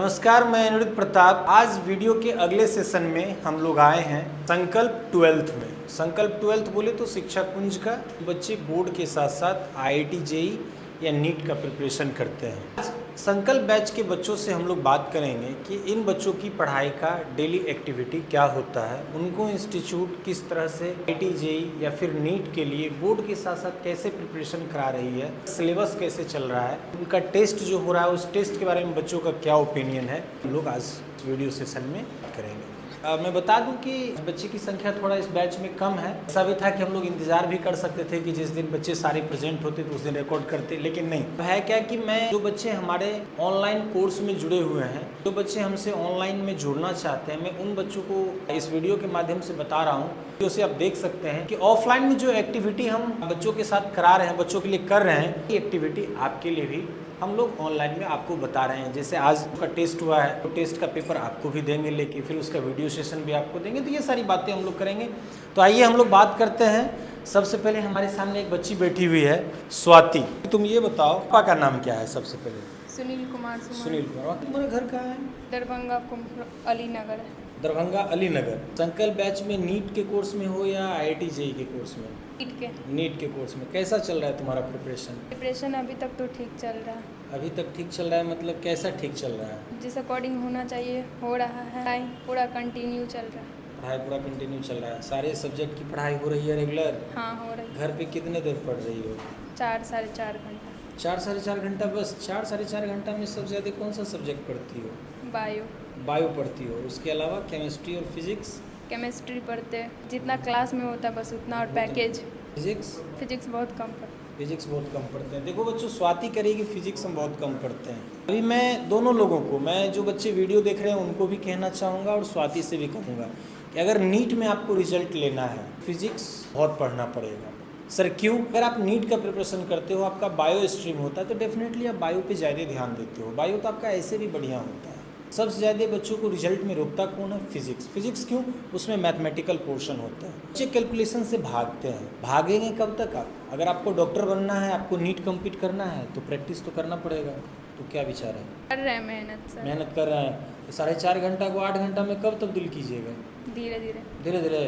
नमस्कार, मैं अनिरुद्ध प्रताप। आज वीडियो के अगले सेशन में हम लोग आए हैं संकल्प 12th में। संकल्प 12th बोले तो शिक्षा कुंज का बच्चे बोर्ड के साथ साथ IIT JEE या नीट का प्रिपरेशन करते हैं। आज संकल्प बैच के बच्चों से हम लोग बात करेंगे कि इन बच्चों की पढ़ाई का डेली एक्टिविटी क्या होता है, उनको इंस्टीट्यूट किस तरह से IIT JEE या फिर नीट के लिए बोर्ड के साथ साथ कैसे प्रिपरेशन करा रही है, सिलेबस कैसे चल रहा है, उनका टेस्ट जो हो रहा है उस टेस्ट के बारे में बच्चों का क्या ओपिनियन है, हम लोग आज वीडियो सेशन में करेंगे। मैं बता दूं कि बच्चे की संख्या थोड़ा इस बैच में कम है। ऐसा भी था कि हम लोग इंतजार भी कर सकते थे कि जिस दिन बच्चे सारे प्रेजेंट होते तो उस दिन रिकॉर्ड करते, लेकिन नहीं। तो है क्या कि मैं जो बच्चे हमारे ऑनलाइन कोर्स में जुड़े हुए हैं, जो बच्चे हमसे ऑनलाइन में जुड़ना चाहते हैं, मैं उन बच्चों को इस वीडियो के माध्यम से बता रहा हूँ। वीडियो से आप देख सकते हैं कि ऑफलाइन में जो एक्टिविटी हम बच्चों के साथ करा रहे हैं, बच्चों के लिए कर रहे हैं, ये एक्टिविटी आपके लिए भी हम लोग ऑनलाइन में आपको बता रहे हैं। जैसे आज का टेस्ट हुआ है तो टेस्ट का पेपर आपको भी देंगे लेके, फिर उसका वीडियो सेशन भी आपको देंगे। तो ये सारी बातें हम लोग करेंगे। तो आइए हम लोग बात करते हैं। सबसे पहले हमारे सामने एक बच्ची बैठी हुई है, स्वाति। तुम ये बताओ, पापा का नाम क्या है? सबसे पहले सुनील कुमार। सुनील कुमार। तुम्हारा घर कहाँ है? दरभंगा अलीनगर। दरभंगा अलीनगर। संकल्प बैच में नीट के कोर्स में हो या IIT JEE के कोर्स में? नीट के कोर्स में। कैसा चल रहा है तुम्हारा प्रिपरेशन अभी तक तो ठीक चल रहा है। अभी तक ठीक चल रहा है, मतलब कैसा ठीक चल रहा है? जिस अकॉर्डिंग होना चाहिए हो रहा है। टाइम पूरा कंटिन्यू चल रहा है। पढ़ाई पूरा कंटिन्यू चल रहा है। सारे सब्जेक्ट की पढ़ाई हो रही है रेगुलर? हाँ, हो रही है। घर पे कितने देर पढ़ रही हो? 4 साढ़े 4 घंटा। 4 साढ़े 4 घंटा बस? 4 साढ़े 4 घंटा में सबसे ज़्यादा कौन सा सब्जेक्ट पढ़ती हो? बायो पढ़ती हो। उसके अलावा केमिस्ट्री और फिजिक्स? केमिस्ट्री पढ़ते हैं जितना क्लास में होता है बस उतना, और पैकेज। फिजिक्स बहुत कम पढ़ते। फिजिक्स बहुत कम पढ़ते हैं। देखो बच्चों, स्वाति करेगी फिजिक्स हम बहुत कम पढ़ते हैं। अभी मैं दोनों लोगों को, मैं जो बच्चे वीडियो देख रहे हैं उनको भी कहना चाहूँगा और स्वाति से भी कहूँगा कि अगर नीट में आपको रिजल्ट लेना है, फिजिक्स बहुत पढ़ना पड़ेगा। सर क्यों? अगर आप नीट का प्रिपरेशन करते हो, आपका बायो स्ट्रीम होता है, तो डेफिनेटली आप बायो पे ज़्यादा ध्यान देते हो। बायो तो आपका ऐसे भी बढ़िया होता है। सबसे ज़्यादा बच्चों को रिजल्ट में रोकता कौन है? फिजिक्स क्यों? उसमें मैथमेटिकल पोर्शन होता है। बच्चे कैलकुलेशन से भागते हैं। भागेंगे कब तक आप? अगर आपको डॉक्टर बनना है, आपको नीट कम्पीट करना है, तो प्रैक्टिस तो करना पड़ेगा। तो क्या विचार है? कर रहे हैं मेहनत कर रहे हैं। तो 4.5 घंटा को 8 घंटा में कब तब्दील कीजिएगा? धीरे धीरे।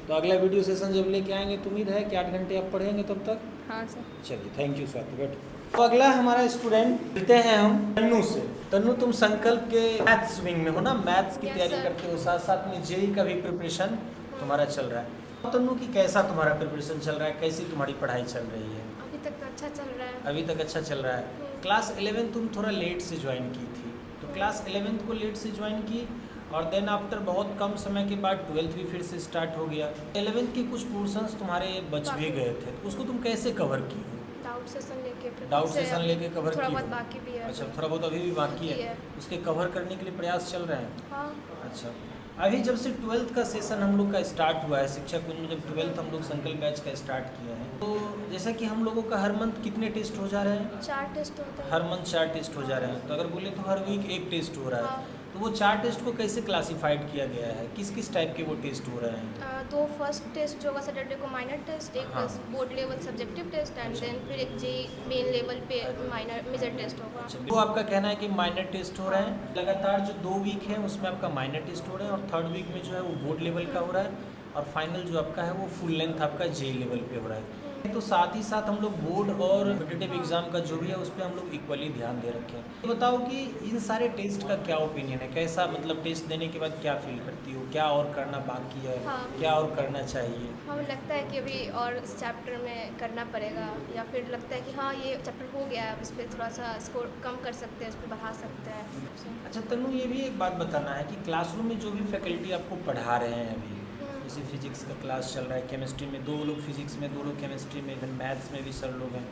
तो अगला वीडियो सेशन जब लेके आएंगे तो उम्मीद है कि 8 घंटे आप पढ़ेंगे तब तक? हाँ सर। चलिए, थैंक यू स्वाति। बैठ। तो अगला हमारा स्टूडेंट मिलते हैं हम तन्नू से। तन्नू, तुम संकल्प के मैथ्स विंग में हो ना? मैथ्स की तैयारी करते हो, साथ साथ में JEE का भी प्रिपरेशन तुम्हारा चल रहा है। तन्नू की कैसा तुम्हारा प्रिपरेशन चल रहा है? कैसी तुम्हारी पढ़ाई चल रही है? अभी तक तो अच्छा चल रहा है। अभी तक अच्छा चल रहा है। क्लास 11 तुम थोड़ा लेट से ज्वाइन की थी, तो क्लास 11 को लेट से ज्वाइन की और देन आफ्टर बहुत कम समय के बाद 12th भी फिर से स्टार्ट हो गया। 11th के कुछ पोर्शंस तुम्हारे बच भी गए थे, तो उसको तुम कैसे कवर की? डाउट सेशन लेके कवर थोड़ा की बहुत हो? बाकी भी है। अच्छा, थोड़ा बहुत अभी भी बाकी है। उसके कवर करने के लिए प्रयास चल रहे हैं? हाँ। अच्छा, अभी जब से 12th का सेशन हम लोग का स्टार्ट हुआ है, शिक्षा कुंज में जब 12th हम लोग संकल्प बैच का स्टार्ट किए हैं, तो जैसा कि हम लोगों का हर मंथ कितने टेस्ट हो जा रहे हैं? 4 टेस्ट होते हैं। हर मंथ 4 टेस्ट हो जा रहे हैं। तो अगर बोले तो हर वीक 1 टेस्ट हो रहा है। हाँ। तो वो 4 टेस्ट को कैसे क्लासिफाइड किया गया है? किस किस टाइप के वो टेस्ट हो रहे हैं? 2 फर्स्ट टेस्ट होगा सैटरडे को, माइनर टेस्ट, एक हाँ। Board level subjective test and then फिर एक JEE मेन लेवल पे मेजर टेस्ट होगा। तो आपका कहना है कि माइनर टेस्ट हो रहे हैं लगातार। जो 2 वीक है उसमें आपका माइनर टेस्ट हो रहे हैं और 3rd वीक में जो है वो बोर्ड लेवल का हो रहा है और फाइनल जो आपका है वो फुल लेंथ आपका JEE लेवल पे हो रहा है। तो साथ ही साथ हम लोग बोर्ड और कॉम्पिटिटिव एग्जाम का जो भी है उस पर हम लोग इक्वली ध्यान दे रखे हैं। तो बताओ कि इन सारे टेस्ट का क्या ओपिनियन है? कैसा, मतलब टेस्ट देने के बाद क्या फील करती हो? क्या और करना बाकी है? हाँ। क्या और करना चाहिए? हमें लगता है कि अभी और इस चैप्टर में करना पड़ेगा, या फिर लगता है कि हाँ ये चैप्टर हो गया है, इस पर थोड़ा सा स्कोर कम कर सकते हैं, इस पर बढ़ा सकते हैं। अच्छा तन्नू, ये भी एक बात बताना है कि क्लासरूम में जो भी फैकल्टी आपको पढ़ा रहे हैं अभी, जैसे फिजिक्स का क्लास चल रहा है, केमिस्ट्री में 2 लोग फिजिक्स में, 2 लोग केमिस्ट्री में, इवन मैथ्स में भी सर लोग हैं,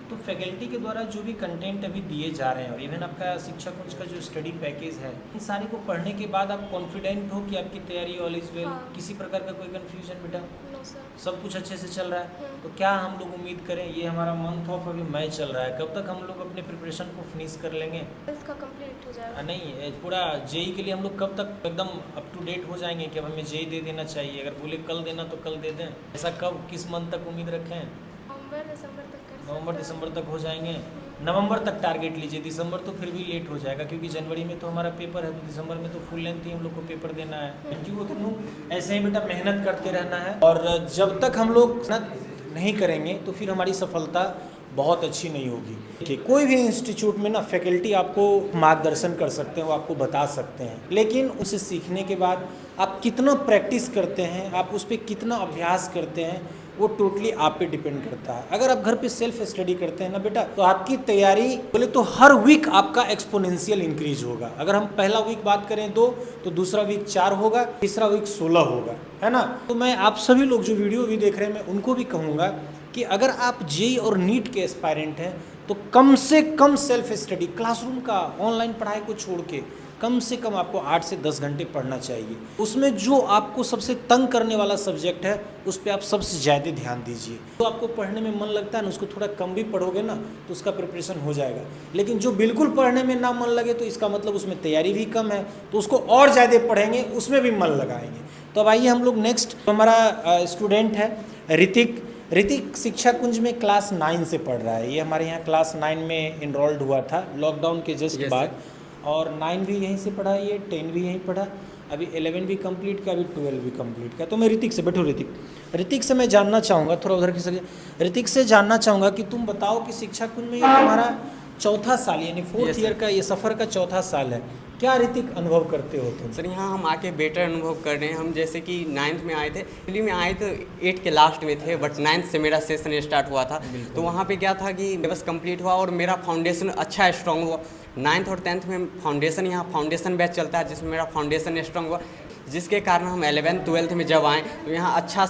तो फैकल्टी के द्वारा जो भी कंटेंट अभी दिए जा रहे हैं और इवन आपका शिक्षा कुंज का जो स्टडी पैकेज है, इन सारे को पढ़ने के बाद आप कॉन्फिडेंट हो कि आपकी तैयारी ऑल इज वेल? हाँ। किसी प्रकार का कोई कन्फ्यूजन बेटा? No sir. सब कुछ अच्छे से चल रहा है? तो क्या हम लोग उम्मीद करें, ये हमारा मंथ ऑफ अभी मई चल रहा है, कब तक हम लोग अपने प्रिपरेशन को फिनिश कर लेंगे? 12th का कंप्लीट हो जाएगा। नहीं, पूरा JEE के लिए हम लोग कब तक एकदम अप टू डेट हो जाएंगे कि अब हमें JEE दे देना चाहिए? अगर बोले कल देना तो कल दे दें, ऐसा कब, किस मंथ तक उम्मीद रखें? नवंबर दिसंबर तक कर सकते हैं। नवंबर दिसंबर तक हो जाएंगे। नवंबर तक टारगेट लीजिए, दिसंबर तो फिर भी लेट हो जाएगा क्योंकि जनवरी में तो हमारा पेपर है, तो दिसंबर में तो फुल लेंथ ही हम लोग को पेपर देना है। Thank you. तुम लोग ऐसे ही बेटा मेहनत करते रहना है, और जब तक हम लोग मेहनत नहीं करेंगे तो फिर हमारी सफलता बहुत अच्छी नहीं होगी। ठीक, कोई भी इंस्टीट्यूट में ना फैकल्टी आपको मार्गदर्शन कर सकते हैं, वो आपको बता सकते हैं, लेकिन उसे सीखने के बाद आप कितना प्रैक्टिस करते हैं, आप उस पर कितना अभ्यास करते हैं, वो टोटली आप पे डिपेंड करता है। अगर आप घर पे सेल्फ स्टडी करते हैं ना बेटा, तो आपकी तैयारी बोले तो हर वीक आपका एक्सपोनेंशियल इंक्रीज होगा। अगर हम पहला वीक बात करें 2, तो दूसरा वीक 4 होगा, तीसरा वीक 16 होगा, है ना। तो मैं आप सभी लोग जो वीडियो भी देख रहे हैं, मैं उनको भी कहूँगा कि अगर आप जेईई और नीट के एस्पायरेंट हैं तो कम से कम सेल्फ स्टडी, क्लासरूम का ऑनलाइन पढ़ाई को छोड़ के कम से कम आपको 8 से 10 घंटे पढ़ना चाहिए। उसमें जो आपको सबसे तंग करने वाला सब्जेक्ट है उस पर आप सबसे ज़्यादा ध्यान दीजिए। तो आपको पढ़ने में मन लगता है ना, उसको थोड़ा कम भी पढ़ोगे ना तो उसका प्रिपरेशन हो जाएगा। लेकिन जो बिल्कुल पढ़ने में ना मन लगे तो इसका मतलब उसमें तैयारी भी कम है, तो उसको और ज़्यादा पढ़ेंगे, उसमें भी मन लगाएंगे। तो अब आइए हम लोग नेक्स्ट, हमारा स्टूडेंट है ऋतिक शिक्षा कुंज में क्लास 9 से पढ़ रहा है। ये हमारे यहाँ क्लास 9 में इनरोल्ड हुआ था लॉकडाउन के जस्ट बाद, और 9 भी यहीं से पढ़ा, ये 10 भी यहीं पढ़ा, अभी 11 भी कंप्लीट किया, अभी 12 भी कंप्लीट किया। तो मैं ऋतिक से ऋतिक से मैं जानना चाहूँगा, थोड़ा उधर की ऋतिक से जानना चाहूँगा कि तुम बताओ कि शिक्षा कुंज में ये तुम्हारा चौथा साल यानी 4th ईयर का ये सफ़र का चौथा साल है, क्या ऋतिक अनुभव करते हो तुम? सर यहाँ हम आके बेटर अनुभव कर रहे हैं। हम जैसे कि 9th में आए थे, दिल्ली में आए तो 8 के लास्ट में थे, बट 9th से मेरा सेशन स्टार्ट हुआ था। तो वहाँ पे क्या था कि सिलेबस कंप्लीट हुआ और मेरा फाउंडेशन अच्छा स्ट्रॉन्ग हुआ। 9th और 10th में फाउंडेशन, यहाँ फाउंडेशन बैच चलता है जिसमें मेरा फाउंडेशन स्ट्रॉन्ग हुआ, जिसके कारण हम 11th 12th में जब आए तो यहाँ अच्छा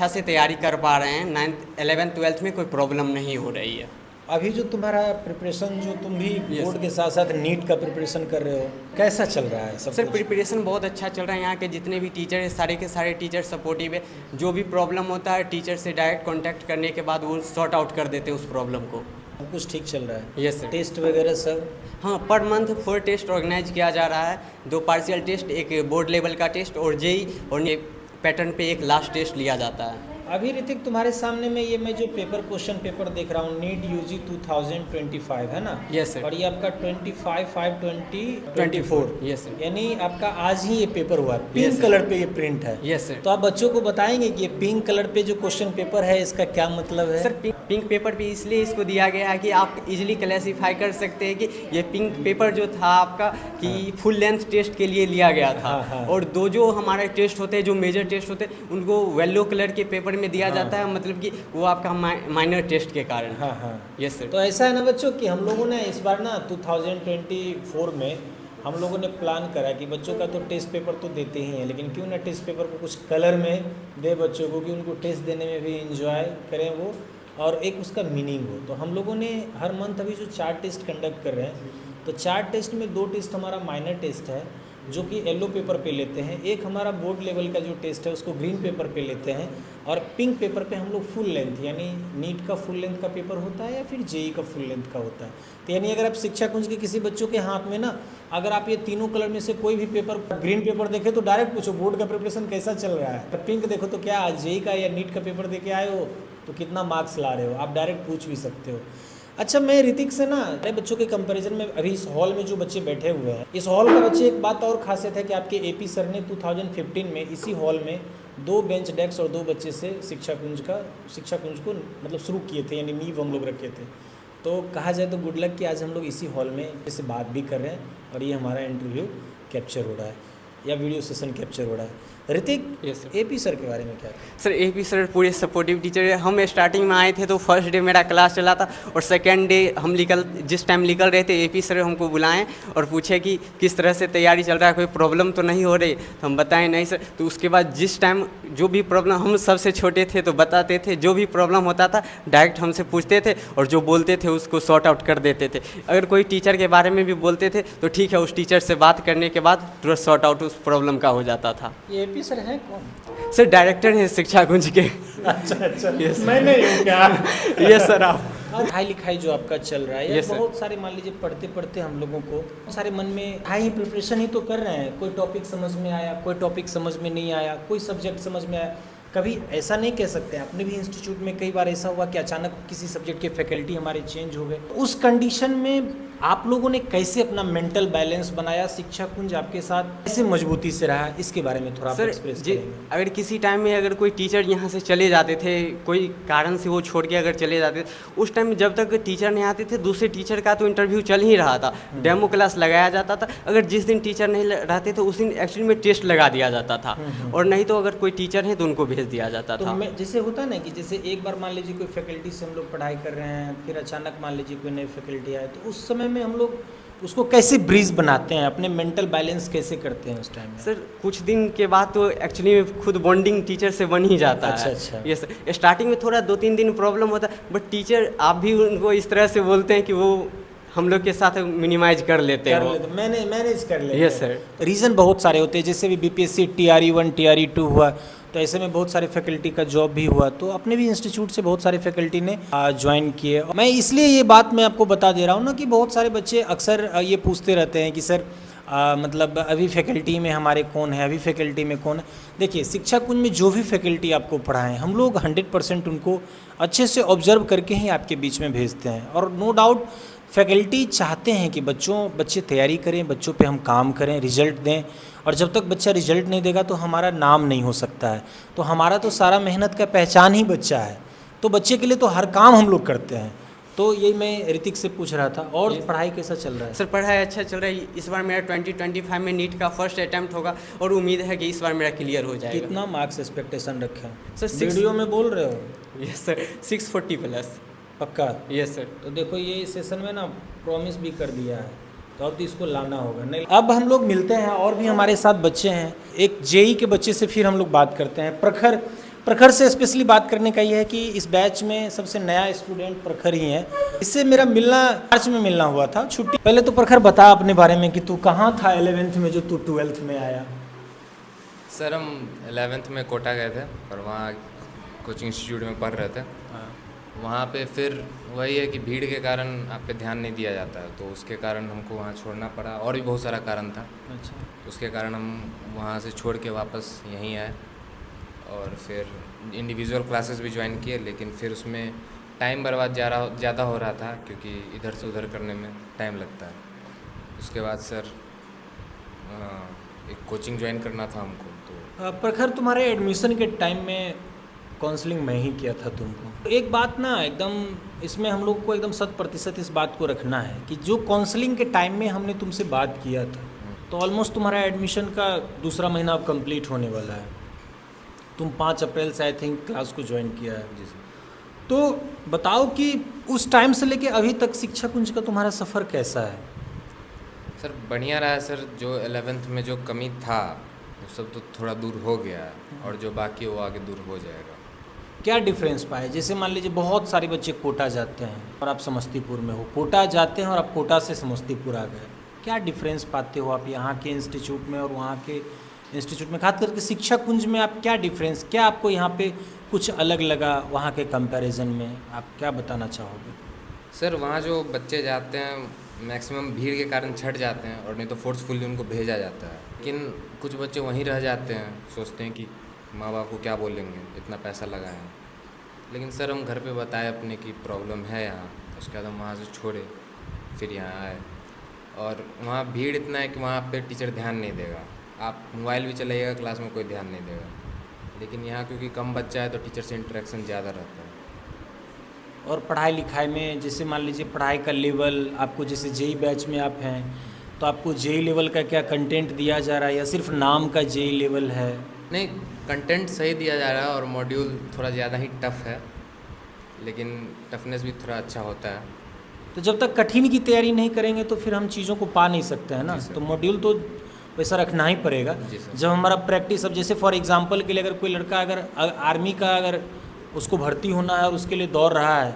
से तैयारी कर पा रहे हैं। 9th 11th 12th में कोई प्रॉब्लम नहीं हो रही है। अभी जो तुम्हारा प्रिपरेशन, जो तुम भी बोर्ड के साथ साथ नीट का प्रिपरेशन कर रहे हो, कैसा चल रहा है सब? सर प्रिपरेशन बहुत अच्छा चल रहा है। यहाँ के जितने भी टीचर हैं सारे के सारे टीचर सपोर्टिव है। जो भी प्रॉब्लम होता है टीचर से डायरेक्ट कांटेक्ट करने के बाद वो सॉर्ट आउट कर देते हैं उस प्रॉब्लम को। सब कुछ ठीक चल रहा है? Yes sir. टेस्ट वगैरह सब? हाँ, पर मंथ 4 टेस्ट ऑर्गेनाइज किया जा रहा है, 2 पार्शियल टेस्ट, एक बोर्ड लेवल का टेस्ट और जेईई और पैटर्न पे एक लास्ट टेस्ट लिया जाता है। अभी ऋतिक तुम्हारे सामने में ये मैं जो क्वेश्चन पेपर देख रहा हूँ, नीट यूजी 2025 है ना? Yes sir. और ये आपका 25/5/2024, यस सर। यानी आपका आज ही ये पेपर हुआ, पिंक कलर पे ये प्रिंट है। Yes sir. तो आप बच्चों को बताएंगे कि ये पिंक कलर पे जो क्वेश्चन पेपर है इसका क्या मतलब है? सर पिंक पेपर पे इसलिए इसको दिया गया है कि आप इजीली क्लासीफाई कर सकते हैं कि ये पिंक पेपर जो था आपका कि फुल लेंथ टेस्ट के लिए लिया गया था। और दो जो हमारे टेस्ट होते हैं, जो मेजर टेस्ट होते हैं, उनको येलो कलर के पेपर में दिया जाता है, मतलब कि वो आपका माइनर टेस्ट के कारण। Yes sir. तो ऐसा है ना बच्चों कि हम लोगों ने इस बार ना 2024 में हम लोगों ने प्लान करा कि बच्चों का तो टेस्ट पेपर तो देते ही हैं, लेकिन क्यों ना टेस्ट पेपर को कुछ कलर में दे बच्चों को, कि उनको टेस्ट देने में भी इंजॉय करें वो, और एक उसका मीनिंग हो। तो हम लोगों ने हर मंथ अभी जो 4 टेस्ट कंडक्ट कर रहे हैं, तो 4 टेस्ट में 2 टेस्ट हमारा माइनर टेस्ट है जो कि येलो पेपर पे लेते हैं, एक हमारा बोर्ड लेवल का जो टेस्ट है उसको ग्रीन पेपर पे लेते हैं, और पिंक पेपर पे हम लोग फुल लेंथ यानी नीट का फुल लेंथ का पेपर होता है या फिर जेईई का फुल लेंथ का होता है। तो यानी अगर आप शिक्षा कुंज के किसी बच्चों के हाथ में ना अगर आप ये तीनों कलर में से कोई भी पेपर, ग्रीन पेपर देखे तो डायरेक्ट पूछो बोर्ड का प्रिपरेशन कैसा चल रहा है, तो पिंक देखो तो क्या आज जेईई का या नीट का पेपर दे के आए हो तो कितना मार्क्स ला रहे हो, आप डायरेक्ट पूछ भी सकते हो। अच्छा, मैं ऋतिक से ना नए बच्चों के कंपैरिजन में अभी इस हॉल में जो बच्चे बैठे हुए हैं, इस हॉल का बच्चे एक बात और खासियत है कि आपके एपी सर ने 2015 में इसी हॉल में 2 बेंच डेस्क और 2 बच्चे से शिक्षा कुंज को मतलब शुरू किए थे, यानी नींव हम लोग रखे थे। तो कहा जाए तो गुड लक कि आज हम लोग इसी हॉल में जैसे बात भी कर रहे हैं और ये हमारा इंटरव्यू कैप्चर हो रहा है या वीडियो सेशन कैप्चर हो रहा है। Hrithik, yes sir, AP sir के बारे में क्या? सर एपी सर पूरे सपोर्टिव टीचर है। हम स्टार्टिंग में आए थे तो फर्स्ट डे मेरा क्लास चला था और सेकेंड डे हम जिस टाइम निकल रहे थे एपी सर हमको बुलाएं और पूछे कि किस तरह से तैयारी चल रहा है, कोई प्रॉब्लम तो नहीं हो रही। तो हम बताएं नहीं सर। तो उसके बाद जिस टाइम जो भी प्रॉब्लम, हम सबसे छोटे थे तो बताते थे, जो भी प्रॉब्लम होता था डायरेक्ट हमसे पूछते थे और जो बोलते थे उसको सॉर्ट आउट कर देते थे। अगर कोई टीचर के बारे में भी बोलते थे तो ठीक है, उस टीचर से बात करने के बाद तुरंत सॉर्ट आउट उस प्रॉब्लम का हो जाता था। ये एपी सर हैं कौन? सर डायरेक्टर हैं शिक्षा कुंज के। अच्छा Yes, मैं नहीं हूँ क्या? Yes sir. आप पढ़ाई लिखाई जो आपका चल रहा है, Yes, sir. बहुत सारे मान लीजिए पढ़ते पढ़ते हम लोगों को बहुत सारे मन में हाई प्रिपरेशन ही तो कर रहे हैं, कोई टॉपिक समझ में आया, कोई टॉपिक समझ में नहीं आया, कोई सब्जेक्ट समझ में आया, कभी ऐसा नहीं कह सकते, अपने भी इंस्टीट्यूट में कई बार ऐसा हुआ कि अचानक किसी सब्जेक्ट के फैकल्टी हमारे चेंज हो गए, उस कंडीशन में आप लोगों ने कैसे अपना मेंटल बैलेंस बनाया? शिक्षा कुंज आपके साथ कैसे मजबूती से रहा, इसके बारे में थोड़ा आप सर एक्सप्रेस जी, करेंगे? अगर किसी टाइम में अगर कोई टीचर यहाँ से चले जाते थे, कोई कारण से वो छोड़ के अगर चले जाते थे, उस टाइम में जब तक टीचर नहीं आते थे दूसरे टीचर का तो इंटरव्यू चल ही रहा था, डेमो क्लास लगाया जाता था। अगर जिस दिन टीचर नहीं रहते तो उस दिन एक्चुअली में टेस्ट लगा दिया जाता था, और नहीं तो अगर कोई टीचर है तो उनको भेज दिया जाता तो था। मैं जैसे होता है ना कि जैसे एक बार मान लीजिए कोई फैकल्टी से हम लोग पढ़ाई कर रहे हैं, फिर अचानक मान लीजिए कोई नई फैकल्टी आए, तो उस समय में हम लोग उसको कैसे ब्रीज बनाते हैं, अपने मेंटल बैलेंस कैसे करते हैं उस टाइम में? सर कुछ दिन के बाद तो एक्चुअली में खुद बॉन्डिंग टीचर से बन ही जाता है। अच्छा। ये सर स्टार्टिंग में थोड़ा 2-3 दिन प्रॉब्लम होता है, बट टीचर आप भी उनको इस तरह से बोलते हैं कि वो हम लोग के साथ मिनिमाइज कर लेते हैं। मैनेज कर लेते हैं। Yes sir. रीज़न बहुत सारे होते हैं, जैसे भी बीपीएससी TRE 1 TRE 2 हुआ, तो ऐसे में बहुत सारे फैकल्टी का जॉब भी हुआ, तो अपने भी इंस्टीट्यूट से बहुत सारे फैकल्टी ने ज्वाइन किए। मैं इसलिए ये बात मैं आपको बता दे रहा हूँ ना कि बहुत सारे बच्चे अक्सर ये पूछते रहते हैं कि सर मतलब अभी फैकल्टी में हमारे कौन है, अभी फैकल्टी में कौन है। देखिए शिक्षा कुंज में जो भी फैकल्टी आपको पढ़ाएं, हम लोग 100% उनको अच्छे से ऑब्जर्व करके ही आपके बीच में भेजते हैं, और नो डाउट फैकल्टी चाहते हैं कि बच्चे तैयारी करें, बच्चों पे हम काम करें, रिजल्ट दें, और जब तक बच्चा रिजल्ट नहीं देगा तो हमारा नाम नहीं हो सकता है। तो हमारा तो सारा मेहनत का पहचान ही बच्चा है, तो बच्चे के लिए तो हर काम हम लोग करते हैं। तो यही मैं ऋतिक से पूछ रहा था। और पढ़ाई कैसा चल रहा है? सर पढ़ाई अच्छा चल रहा है। इस बार मेरा 2025 में नीट का फर्स्ट अटैम्प्ट होगा, और उम्मीद है कि इस बार मेरा क्लियर हो जाएगा। कितना मार्क्स एक्सपेक्टेशन रखे हैं? सर वीडियो में बोल रहे हो? Yes sir, 640+। पक्का? Yes sir. तो देखो ये इस सेशन में ना प्रॉमिस भी कर दिया है, तो अब तो इसको लाना होगा। नहीं, अब हम लोग मिलते हैं, और भी हमारे साथ बच्चे हैं। एक जेई के बच्चे से फिर हम लोग बात करते हैं। प्रखर से स्पेशली बात करने का ये है कि इस बैच में सबसे नया स्टूडेंट प्रखर ही है। इससे मेरा मिलना मार्च में मिलना हुआ था, छुट्टी। पहले तो प्रखर बता अपने बारे में कि तू कहाँ था 11th में जो तू 12th में आया? सर हम 11th में कोटा गए थे, और वहाँ कोचिंग इंस्टीट्यूट में पढ़ रहे थे। वहाँ पे फिर वही है कि भीड़ के कारण आप पे ध्यान नहीं दिया जाता है, तो उसके कारण हमको वहाँ छोड़ना पड़ा, और भी बहुत सारा कारण था। अच्छा। उसके कारण हम वहाँ से छोड़ के वापस यहीं आए, और फिर इंडिविजुअल क्लासेस भी ज्वाइन किए, लेकिन फिर उसमें टाइम बर्बाद ज़्यादा हो रहा था, क्योंकि इधर से उधर करने में टाइम लगता है। उसके बाद सर एक कोचिंग ज्वाइन करना था हमको। तो प्रखर तुम्हारे एडमिशन के टाइम में काउंसलिंग मैं ही किया था तुमको। एक बात ना एकदम इसमें हम लोग को एकदम 100% इस बात को रखना है कि जो काउंसलिंग के टाइम में हमने तुमसे बात किया था, तो ऑलमोस्ट तुम्हारा एडमिशन का दूसरा महीना अब कंप्लीट होने वाला है। तुम 5 अप्रैल से आई थिंक क्लास को ज्वाइन किया है। जी सर। तो बताओ कि उस टाइम से लेके अभी तक शिक्षा कुंज का तुम्हारा सफ़र कैसा है? सर बढ़िया रहा है सर। जो 11th में जो कमी था वो सब तो थोड़ा दूर हो गया है, और जो बाकी है वो आगे दूर हो जाएगा। क्या डिफरेंस पाए? जैसे मान लीजिए बहुत सारे बच्चे कोटा जाते हैं और आप समस्तीपुर में हो, कोटा जाते हैं और आप कोटा से समस्तीपुर आ गए, क्या डिफरेंस पाते हो आप यहाँ के इंस्टीट्यूट में और वहाँ के इंस्टीट्यूट में? खास करके शिक्षा कुंज में आप क्या डिफरेंस, क्या आपको यहाँ पे कुछ अलग लगा वहाँ के कंपैरिजन में? आप क्या बताना चाहोगे? सर वहाँ जो बच्चे जाते हैं मैक्सिमम भीड़ के कारण छट जाते हैं, और नहीं तो फोर्सफुली उनको भेजा जाता है। लेकिन कुछ बच्चे वहीं रह जाते हैं, सोचते हैं कि माँ बाप को क्या बोलेंगे, इतना पैसा लगाए। लेकिन सर हम घर पे बताए अपने की प्रॉब्लम है यहाँ, उसके बाद हम वहाँ से छोड़े, फिर यहाँ आए। और वहाँ भीड़ इतना है कि वहाँ पे टीचर ध्यान नहीं देगा। आप मोबाइल भी चलाइएगा क्लास में, कोई ध्यान नहीं देगा। लेकिन यहाँ क्योंकि कम बच्चा है तो टीचर से इंटरेक्शन ज़्यादा रहता है। और पढ़ाई लिखाई में जैसे मान लीजिए पढ़ाई का लेवल आपको, जैसे जेई बैच में आप हैं तो आपको जेई लेवल का क्या कंटेंट दिया जा रहा है, या सिर्फ नाम का जेई लेवल है? नहीं, कंटेंट सही दिया जा रहा है, और मॉड्यूल थोड़ा ज़्यादा ही टफ है, लेकिन टफनेस भी थोड़ा अच्छा होता है। तो जब तक कठिन की तैयारी नहीं करेंगे तो फिर हम चीज़ों को पा नहीं सकते हैं ना। तो मॉड्यूल तो वैसा रखना ही पड़ेगा। जब हमारा प्रैक्टिस, अब जैसे फॉर एग्जांपल के लिए अगर कोई लड़का अगर आर्मी का अगर उसको भर्ती होना है और उसके लिए दौड़ रहा है,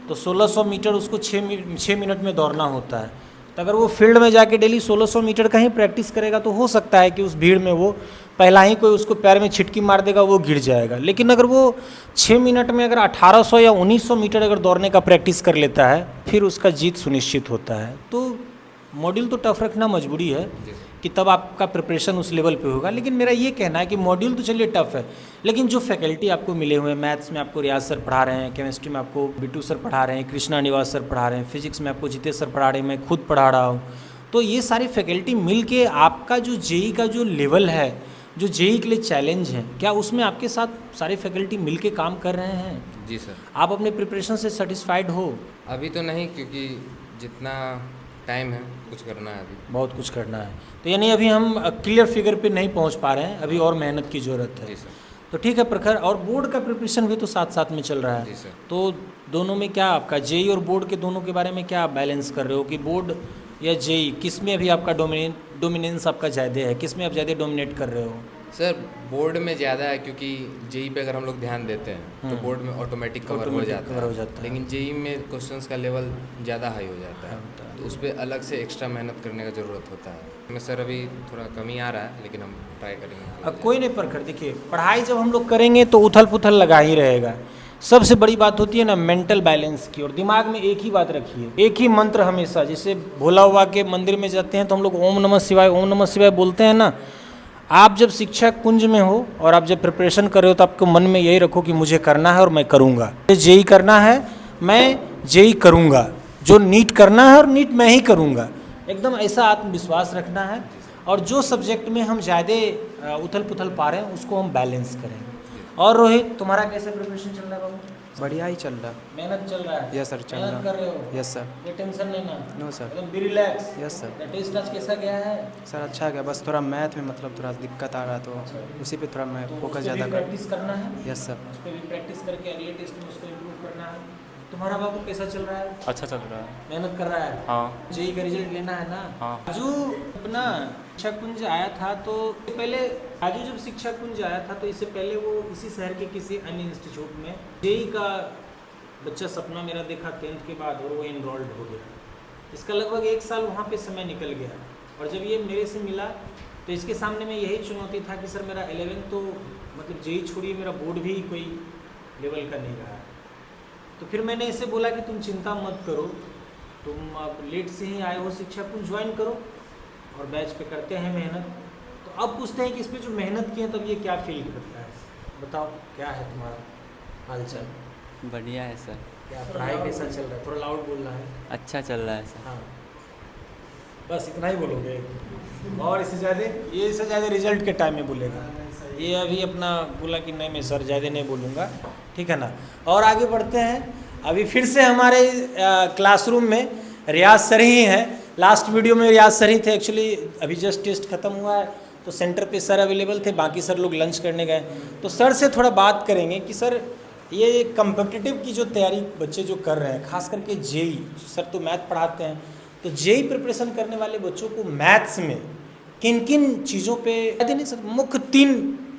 तो 1600 मीटर उसको 6 मिनट में दौड़ना होता है। तो अगर वो फील्ड में जाके डेली 1600 मीटर का ही प्रैक्टिस करेगा तो हो सकता है कि उस भीड़ में वो पहला ही कोई उसको पैर में छिटकी मार देगा, वो गिर जाएगा। लेकिन अगर वो 6 मिनट में अगर 1800 या 1900 मीटर अगर दौड़ने का प्रैक्टिस कर लेता है, फिर उसका जीत सुनिश्चित होता है। तो मॉड्यूल तो टफ रखना मजबूरी है। कि तब आपका प्रिपरेशन उस लेवल पे होगा। लेकिन मेरा ये कहना है कि मॉड्यूल तो चलिए टफ है, लेकिन जो फैकल्टी आपको मिले हुए हैं, मैथ्स में आपको रियाज सर पढ़ा रहे हैं, केमिस्ट्री में आपको बिट्टू सर पढ़ा रहे हैं, कृष्णा निवास सर पढ़ा रहे हैं, फिजिक्स में आपको जितेश सर पढ़ा रहे हैं, मैं खुद पढ़ा रहा हूँ, तो ये सारी फैकल्टी मिल के आपका जो जेई का जो लेवल है, जो जेई के लिए चैलेंज है, क्या उसमें आपके साथ सारी फैकल्टी मिल के काम कर रहे हैं? जी सर। आप अपने प्रिपरेशन से सेटिस्फाइड हो? अभी तो नहीं, क्योंकि जितना टाइम है कुछ करना है, अभी बहुत कुछ करना है, तो यानी अभी हम क्लियर फिगर पे नहीं पहुंच पा रहे हैं, अभी और मेहनत की ज़रूरत है। जी सर। तो ठीक है प्रखर, और बोर्ड का प्रिपरेशन भी तो साथ साथ में चल रहा है। जी सर। तो दोनों में क्या आपका जेई और बोर्ड के दोनों के बारे में क्या आप बैलेंस कर रहे हो कि बोर्ड या जेई किस में अभी आपका डोमिनेंस आपका ज़्यादा है, किस में आप ज़्यादा डोमिनेट कर रहे हो? सर बोर्ड में ज़्यादा है, क्योंकि जेई पे अगर हम लोग ध्यान देते हैं तो बोर्ड में ऑटोमेटिक कवर हो जाता है, लेकिन जेई में क्वेश्चंस का लेवल ज़्यादा हाई हो जाता है, तो उस पर अलग से एक्स्ट्रा मेहनत करने का ज़रूरत होता है। में सर अभी थोड़ा कमी आ रहा है, लेकिन हम ट्राई करेंगे। अब कोई नहीं प्रखर, देखिए पढ़ाई जब हम लोग करेंगे तो उथल पुथल लगा ही रहेगा। सबसे बड़ी बात होती है ना मेंटल बैलेंस की, और दिमाग में एक ही बात रखिए, एक ही मंत्र हमेशा। जैसे भोला बाबा के मंदिर में जाते हैं तो हम लोग ओम नमः शिवाय बोलते हैं ना। आप जब शिक्षा कुंज में हो और आप जब प्रिपरेशन कर रहे हो तो आपको मन में यही रखो कि मुझे करना है और मैं करूँगा। जेई करना है, मैं जेई करूँगा। जो नीट करना है और नीट मैं ही करूँगा, एकदम ऐसा आत्मविश्वास रखना है। और जो सब्जेक्ट में हम ज़्यादा उथल पुथल पा रहे हैं उसको हम बैलेंस करेंगे। और रोहित, तुम्हारा कैसे प्रिपरेशन चल रहा है बाबू? बढ़िया ही चल रहा है। मेहनत चल रहा है? यस सर, चल मेहनत रहा कर रहे हो? Yes sir. कोई टेंशन नहीं ना? No sir. एकदम be relax? Yes sir. Test आज कैसा गया है? सर अच्छा गया, बस थोड़ा मैथ में मतलब थोड़ा दिक्कत आ रहा, तो उसी पे थोड़ा मैं फोकस ज़्यादा कर। प्रैक्टिस करना है? Yes sir. उस पर भी प्रैक्टिस करके अगले टेस्ट में उसको इम्प्रूव करना है। तुम्हारा बाबू कैसा चल रहा है? अच्छा चल रहा है। मेहनत कर रहा है? हाँ। जेई का रिजल्ट लेना है ना? हाँ। जो अपना शिक्षा कुंज आया था, तो पहले राजू जब शिक्षा कुंज आया था तो इससे पहले वो इसी शहर के किसी अन्य इंस्टीट्यूट में जेई का बच्चा सपना मेरा देखा 10th के बाद, और वो इनरोल्ड हो गया। इसका लगभग 1 साल वहाँ पे समय निकल गया, और जब ये मेरे से मिला तो इसके सामने में यही चुनौती था कि सर मेरा 11th तो मतलब जेई छोड़िए, मेरा बोर्ड भी कोई लेवल का नहीं रहा। तो फिर मैंने इसे बोला कि तुम चिंता मत करो, तुम अब लेट से ही आए हो शिक्षा कुंज, ज्वाइन करो और बैच पे करते हैं मेहनत। तो अब पूछते हैं कि इस पर जो मेहनत की है तब ये क्या फील करता है? बताओ क्या है तुम्हारा हालचाल? बढ़िया है सर। क्या पढ़ाई कैसा चल रहा है? थोड़ा लाउड बोलना है। अच्छा चल रहा है सर। हाँ, बस इतना ही बोलोगे, और इससे ज़्यादा ये इससे ज़्यादा रिजल्ट के टाइम में बोलेगा। ये अभी अपना बोला कि नहीं मैं सर ज़्यादा नहीं बोलूँगा, ठीक है ना। और आगे बढ़ते हैं, अभी फिर से हमारे क्लासरूम में रियाज सर ही हैं। लास्ट वीडियो में रियाज सर ही थे, एक्चुअली अभी जस्ट टेस्ट खत्म हुआ है तो सेंटर पे सर अवेलेबल थे, बाकी सर लोग लंच करने गए। तो सर से थोड़ा बात करेंगे कि सर ये कम्पिटिटिव की जो तैयारी बच्चे जो कर रहे हैं, खास करके जेई, सर तो मैथ पढ़ाते हैं, तो जेई प्रिपरेशन करने वाले बच्चों को मैथ्स में किन किन चीज़ों पे नहीं सर मुख्य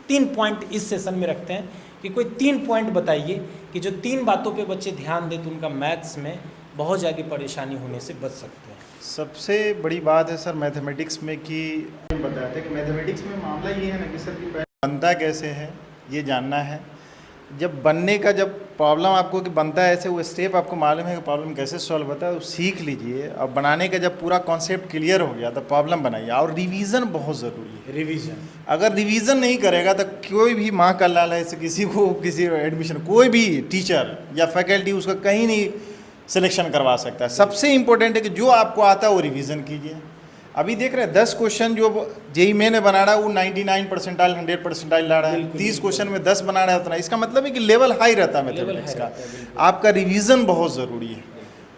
तीन पॉइंट इस सेशन में रखते हैं कि कोई 3 पॉइंट बताइए कि जो 3 बातों पे बच्चे ध्यान दें तो उनका मैथ्स में बहुत ज़्यादा परेशानी होने से बच सकते हैं। सबसे बड़ी बात है सर मैथमेटिक्स में कि बताया था कि मैथमेटिक्स में मामला ये है ना कि सर कि बनता कैसे है ये जानना है। जब बनने का जब प्रॉब्लम आपको कि बनता है ऐसे, वो स्टेप आपको मालूम है कि प्रॉब्लम कैसे सॉल्व होता है, वो सीख लीजिए। और बनाने का जब पूरा कॉन्सेप्ट क्लियर हो गया तो प्रॉब्लम बनाइए। और रिवीजन बहुत ज़रूरी है। रिवीजन अगर रिवीजन नहीं करेगा तो कोई भी माँ का लाल है किसी को किसी एडमिशन कोई भी टीचर या फैकल्टी उसका कहीं नहीं सिलेक्शन करवा सकता है। सबसे इम्पोर्टेंट है कि जो आपको आता है वो रिवीजन कीजिए। अभी देख रहे हैं 10 क्वेश्चन जो जेई मैंने बना रहा है वो 99 परसेंटाइल 100 परसेंटाइल ला रहा है, 30 क्वेश्चन में 10 बना रहा है उतना। इसका मतलब है कि लेवल हाई रहता है मैथमेटिक्स का। आपका रिवीजन बहुत ज़रूरी है।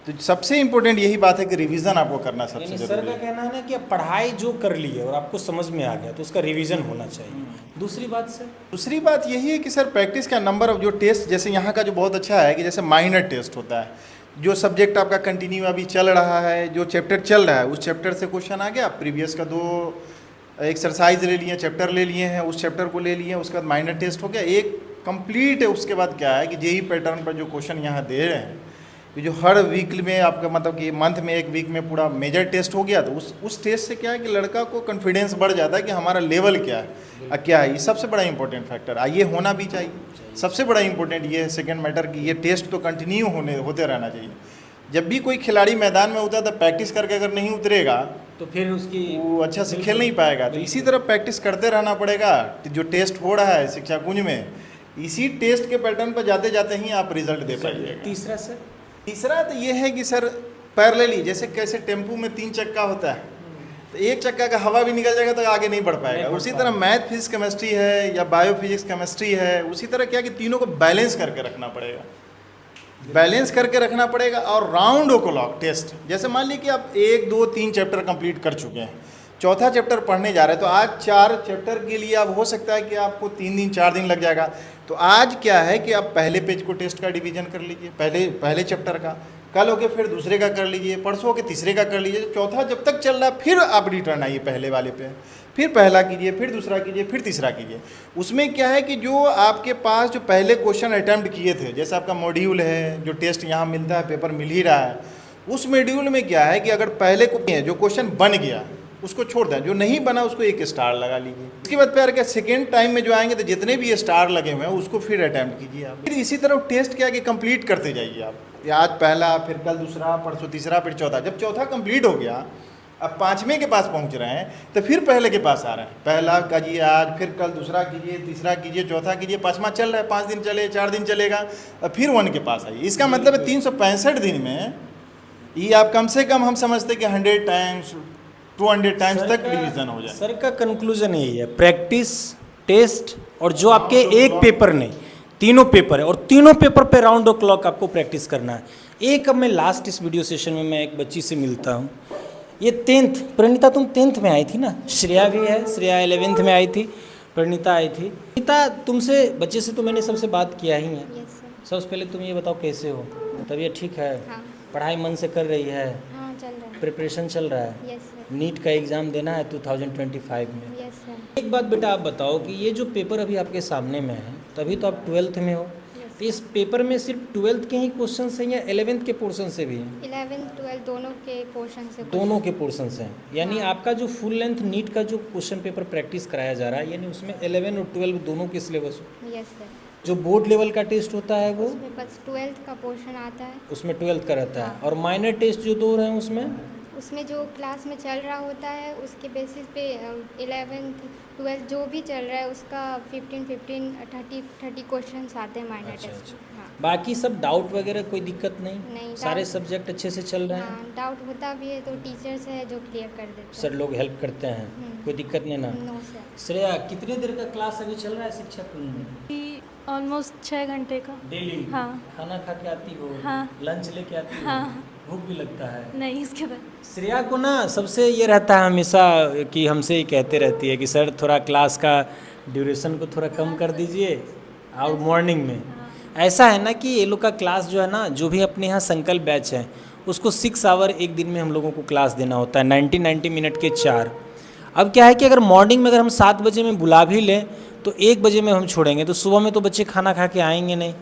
तो सबसे इम्पोर्टेंट यही बात है कि रिवीजन आपको करना सबसे सर जरूरी का है। कहना है ना कि आप पढ़ाई जो कर ली है और आपको समझ में आ गया तो उसका रिवीजन होना चाहिए। दूसरी बात सर, दूसरी बात यही है कि सर प्रैक्टिस का नंबर ऑफ जो टेस्ट, जैसे यहाँ का जो बहुत अच्छा है कि जैसे माइनर टेस्ट होता है, जो सब्जेक्ट आपका कंटिन्यू अभी चल रहा है, जो चैप्टर चल रहा है उस चैप्टर से क्वेश्चन आ गया, प्रीवियस का 2 एक्सरसाइज ले लिए, चैप्टर ले लिए हैं, उस चैप्टर को ले लिए, उसके बाद माइनर टेस्ट हो गया, एक कंप्लीट है। उसके बाद क्या है कि जेई पैटर्न पर जो क्वेश्चन यहाँ दे रहे हैं कि जो हर वीक में आपका मतलब कि मंथ में 1 वीक में पूरा मेजर टेस्ट हो गया, तो उस टेस्ट से क्या है कि लड़का को कॉन्फिडेंस बढ़ जाता है कि हमारा लेवल क्या है क्या है। ये सबसे बड़ा इंपॉर्टेंट फैक्टर है, ये होना भी चाहिए। सबसे बड़ा इंपॉर्टेंट ये है सेकंड मैटर कि ये टेस्ट तो कंटिन्यू होते रहना चाहिए। जब भी कोई खिलाड़ी मैदान में उतरा तो प्रैक्टिस करके अगर नहीं उतरेगा तो फिर उसकी वो अच्छा से खेल नहीं पाएगा। तो इसी तरह प्रैक्टिस करते रहना पड़ेगा। जो टेस्ट हो रहा है शिक्षा कुंज में, इसी टेस्ट के पैटर्न पर जाते जाते ही आप रिजल्ट दे पाइएगा। तीसरा सर? तीसरा तो ये है कि सर पैरेलली, जैसे कैसे टेम्पू में 3 चक्का होता है, तो एक चक्का का हवा भी निकल जाएगा तो आगे नहीं बढ़ पाएगा। उसी तरह मैथ फिजिक्स केमिस्ट्री है या बायो फिजिक्स केमिस्ट्री है, उसी तरह क्या कि तीनों को बैलेंस करके रखना पड़ेगा, बैलेंस करके रखना पड़ेगा। और राउंड ओ क्लॉक टेस्ट, जैसे मान लीजिए कि आप 1, 2, 3 चैप्टर कंप्लीट कर चुके हैं, चौथा चैप्टर पढ़ने जा रहे हैं, तो आज 4 चैप्टर के लिए अब हो सकता है कि आपको 3 दिन 4 दिन लग जाएगा। तो आज क्या है कि आप पहले पेज को टेस्ट का डिवीजन कर लीजिए, पहले चैप्टर का, कल होके फिर दूसरे का कर लीजिए, परसों होके तीसरे का कर लीजिए, चौथा जब तक चल रहा है फिर आप रिटर्न आइए पहले वाले पे, फिर पहला कीजिए, फिर दूसरा कीजिए, फिर तीसरा कीजिए। उसमें क्या है कि जो आपके पास जो पहले क्वेश्चन अटैम्प्ट किए थे, जैसे आपका मॉड्यूल है, जो टेस्ट यहाँ मिलता है, पेपर मिल ही रहा है, उस मॉड्यूल में क्या है कि अगर पहले को जो क्वेश्चन बन गया उसको छोड़ दें, जो नहीं बना उसको 1 स्टार लगा लीजिए। इसके बाद प्यार क्या सेकेंड टाइम में जो आएंगे तो जितने भी स्टार लगे हुए हैं उसको फिर अटैम्प्ट कीजिए आप। फिर इसी तरह टेस्ट क्या कि कंप्लीट करते जाइए आप, आज पहला, फिर कल दूसरा, परसों तीसरा, फिर चौथा। जब चौथा कंप्लीट हो गया, अब 5वें के पास पहुंच रहे हैं, तो फिर पहले के पास आ रहे हैं, पहला कीजिए आज, फिर कल दूसरा कीजिए, तीसरा कीजिए, चौथा कीजिए, 5वां चल रहा है, 5 दिन चले, 4 दिन चलेगा, और फिर 1 के पास आइए। इसका मतलब है 365 दिन में ये आप कम से कम हम समझते कि 100 टाइम्स 200 टाइम्स तक रिवीजन हो जाए। सर का कंक्लूजन यही है, प्रैक्टिस, टेस्ट और जो आपके एक पेपर नहीं, तीनों पेपर है, और तीनों पेपर पे राउंड ओ क्लॉक आपको प्रैक्टिस करना है। अब मैं लास्ट इस वीडियो सेशन में मैं एक बच्ची से मिलता हूँ, ये 10th, प्रणीता तुम 10th में आई थी ना, श्रेया भी है, श्रेया 11th में आई थी, प्रणीता आई थी। प्रणीता तुमसे, बच्चे से तो मैंने सबसे बात किया ही है। Yes sir. सबसे पहले तुम ये बताओ कैसे हो, तबीयत ठीक है? हाँ। पढ़ाई मन से कर रही है? हाँ चल रहा है। प्रिपरेशन चल रहा है? Yes sir. नीट का एग्ज़ाम देना है 2025 में। Yes sir. एक बात बेटा आप बताओ कि ये जो पेपर अभी आपके सामने में है, तभी तो आप 12th में हो, तो इस पेपर में सिर्फ 12th के ही क्वेश्चन हैं या 11th के पोर्शन से भी हैं? 11th 12th दोनों के पोर्शन से। दोनों के पोर्शन हैं, यानी हाँ। आपका जो फुल लेंथ नीट का जो क्वेश्चन पेपर प्रैक्टिस कराया जा रहा है, यानी उसमें 11 और 12 दोनों के सिलेबस। Yes sir. जो बोर्ड लेवल का टेस्ट होता है वो उसमें बस 12th का पोर्शन आता है। उसमें 12th का रहता है, हाँ। और माइनर टेस्ट जो 2 रहे हैं उसमें जो क्लास में चल रहा होता है उसके बेसिस पे 11th 12th जो भी चल रहा है उसका 15 30 क्वेश्चंस आते हैं माइनर अच्छा, टेस्ट। हाँ। बाकी सब डाउट वगैरह कोई दिक्कत नहीं? नहीं, सारे डाउट- सब्जेक्ट अच्छे से चल रहे हैं? हाँ डाउट होता भी है तो टीचर्स है जो क्लियर कर देते हैं। सर लोग हेल्प करते हैं, कोई दिक्कत नहीं ना? No sir. श्रेया कितने देर का क्लास अभी चल रहा है शिक्षा कुंज में? ऑलमोस्ट 6 घंटे का। डेली? हाँ। खाना खा के आती हो? हाँ। लंच लेके आती हो? हाँ। भूख भी लगता है? नहीं, इसके बाद श्रेया को ना सबसे ये रहता है हमेशा कि हमसे ही कहते रहती है कि सर थोड़ा क्लास का ड्यूरेशन को थोड़ा कम कर दीजिए, और मॉर्निंग में ऐसा है ना कि ये लोग का क्लास जो है ना, जो भी अपने यहाँ संकल्प बैच है उसको 6 आवर एक दिन में हम लोगों को क्लास देना होता है, 90 मिनट के 4। अब क्या है कि अगर मॉर्निंग में अगर हम 7 बजे में बुला भी लें तो 1 बजे में हम छोड़ेंगे, तो सुबह में तो बच्चे खाना खा के आएंगे नहीं,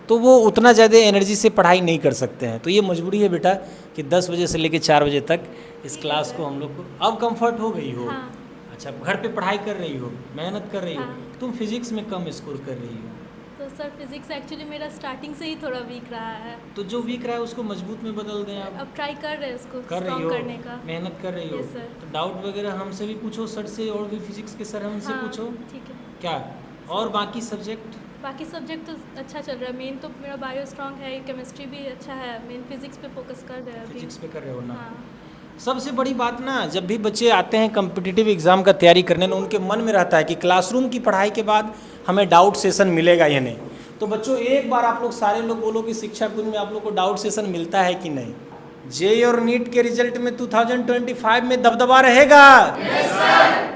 तो वो उतना ज़्यादा एनर्जी से पढ़ाई नहीं कर सकते हैं। तो ये मजबूरी है बेटा कि 10 बजे से लेकर 4 बजे तक इस क्लास को हम लोग को। अब कंफर्ट हो गई हो? हाँ। अच्छा, घर पे पढ़ाई कर रही हो, मेहनत कर रही हो? हाँ। तुम फिजिक्स में कम स्कोर कर रही हो, तो सर फिजिक्स एक्चुअली मेरा स्टार्टिंग से ही थोड़ा वीक रहा है। तो जो वीक रहा है उसको मजबूत में बदल दें आप। अब ट्राई कर रहे हैं उसको कर रही स्ट्रॉन्ग हो, करने का। मेहनत कर रही हो। Yes, sir. तो डाउट वगैरह हमसे भी पूछो, सर से, और भी फिजिक्स के सर हैं उनसे हाँ, पूछो। ठीक है। क्या और बाकी सब्जेक्ट? बाकी सब्जेक्ट तो अच्छा चल रहा है, मेन तो मेरा बायो स्ट्रॉन्ग है, केमिस्ट्री भी अच्छा है, मेन फिजिक्स पे फोकस कर रहे हैं अभी। फिजिक्स पे कर रहे हो ना? हाँ। सबसे बड़ी बात ना, जब भी बच्चे आते हैं कम्पिटिटिव एग्ज़ाम का तैयारी करने में, उनके मन में रहता है कि क्लासरूम की पढ़ाई के बाद हमें डाउट सेशन मिलेगा या नहीं। तो बच्चों एक बार आप लोग सारे लोग बोलो कि शिक्षा कुंज में आप लोग को डाउट सेशन मिलता है कि नहीं? जेईई और नीट के रिजल्ट में 2025 में दबदबा रहेगा?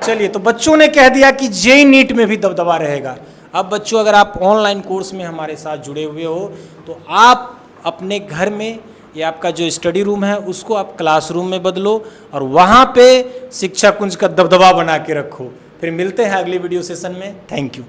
चलिए, तो बच्चों ने कह दिया कि जेईई नीट में भी दबदबा रहेगा। अब बच्चों अगर आप ऑनलाइन कोर्स में हमारे साथ जुड़े हुए हो तो आप अपने घर में या आपका जो स्टडी रूम है उसको आप क्लासरूम में बदलो और वहाँ पे शिक्षा कुंज का दबदबा बना के रखो। फिर मिलते हैं अगले वीडियो सेशन में। Thank you.